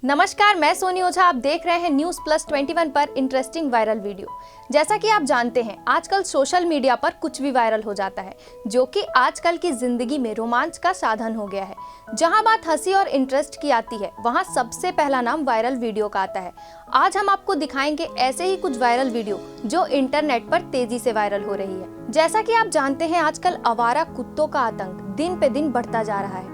नमस्कार, मैं सोनी ओझा। आप देख रहे हैं न्यूज़ प्लस 21 पर इंटरेस्टिंग वायरल वीडियो। जैसा कि आप जानते हैं, आजकल सोशल मीडिया पर कुछ भी वायरल हो जाता है, जो कि आजकल की जिंदगी में रोमांच का साधन हो गया है। जहां बात हंसी और इंटरेस्ट की आती है, वहां सबसे पहला नाम वायरल वीडियो का आता है। आज हम आपको दिखाएंगे ऐसे ही कुछ वायरल वीडियो जो इंटरनेट पर तेजी से वायरल हो रही है। जैसा कि आप जानते हैं, आजकल आवारा कुत्तों का आतंक दिन पे दिन बढ़ता जा रहा है।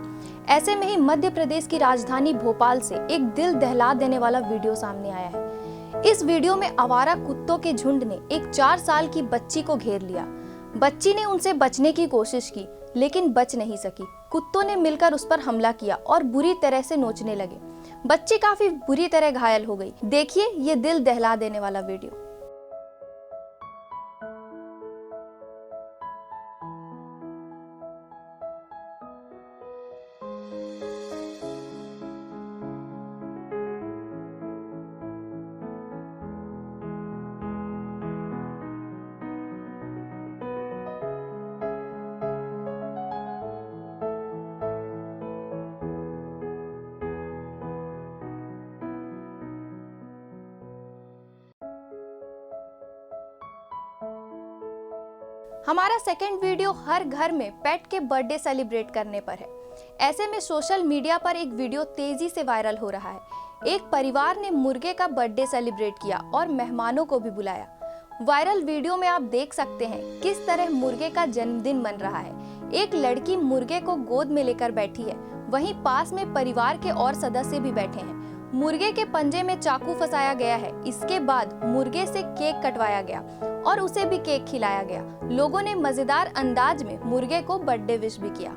ऐसे में ही मध्य प्रदेश की राजधानी भोपाल से एक दिल दहला देने वाला वीडियो सामने आया है। इस वीडियो में आवारा कुत्तों के झुंड ने एक 4 साल की बच्ची को घेर लिया। बच्ची ने उनसे बचने की कोशिश की, लेकिन बच नहीं सकी। कुत्तों ने मिलकर उस पर हमला किया और बुरी तरह से नोचने लगे। बच्ची काफी बुरी तरह घायल हो गई। देखिए ये दिल दहला देने वाला वीडियो। हमारा सेकंड वीडियो हर घर में पेट के बर्थडे सेलिब्रेट करने पर है। ऐसे में सोशल मीडिया पर एक वीडियो तेजी से वायरल हो रहा है। एक परिवार ने मुर्गे का बर्थडे सेलिब्रेट किया और मेहमानों को भी बुलाया। वायरल वीडियो में आप देख सकते हैं किस तरह मुर्गे का जन्मदिन मन रहा है। एक लड़की मुर्गे को गोद में लेकर बैठी है, वहीं पास में परिवार के और सदस्य भी बैठे हैं। मुर्गे के पंजे में चाकू फंसाया गया है। इसके बाद मुर्गे से केक कटवाया गया और उसे भी केक खिलाया गया। लोगों ने मजेदार अंदाज में मुर्गे को बर्थडे विश भी किया।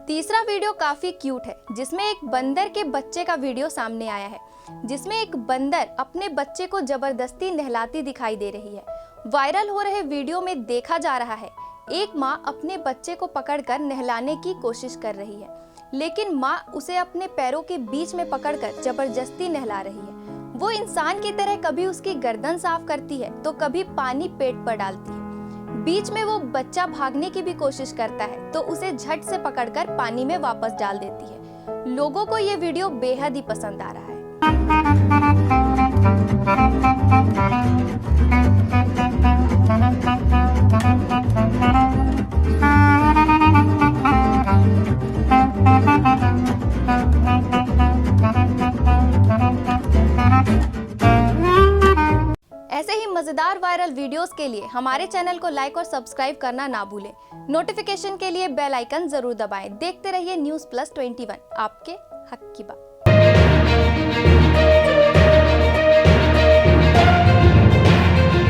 तीसरा वीडियो काफी क्यूट है, जिसमें एक बंदर के बच्चे का वीडियो सामने आया है, जिसमें एक बंदर अपने बच्चे को जबरदस्ती नहलाती दिखाई दे रही है। वायरल हो रहे वीडियो में देखा जा रहा है एक माँ अपने बच्चे को पकड़कर नहलाने की कोशिश कर रही है, लेकिन माँ उसे अपने पैरों के बीच में पकड़कर जबरदस्ती नहला रही है। वो इंसान की तरह कभी उसकी गर्दन साफ करती है तो कभी पानी पेट पर डालती है। बीच में वो बच्चा भागने की भी कोशिश करता है तो उसे झट से पकड़कर पानी में वापस डाल देती है। लोगों को ये वीडियो बेहद ही पसंद आ रहा है। ऐसे ही मजेदार वायरल वीडियोस के लिए हमारे चैनल को लाइक और सब्सक्राइब करना ना भूलें। नोटिफिकेशन के लिए बेल आइकन जरूर दबाएं। देखते रहिए न्यूज़ प्लस 21, आपके हक की बात।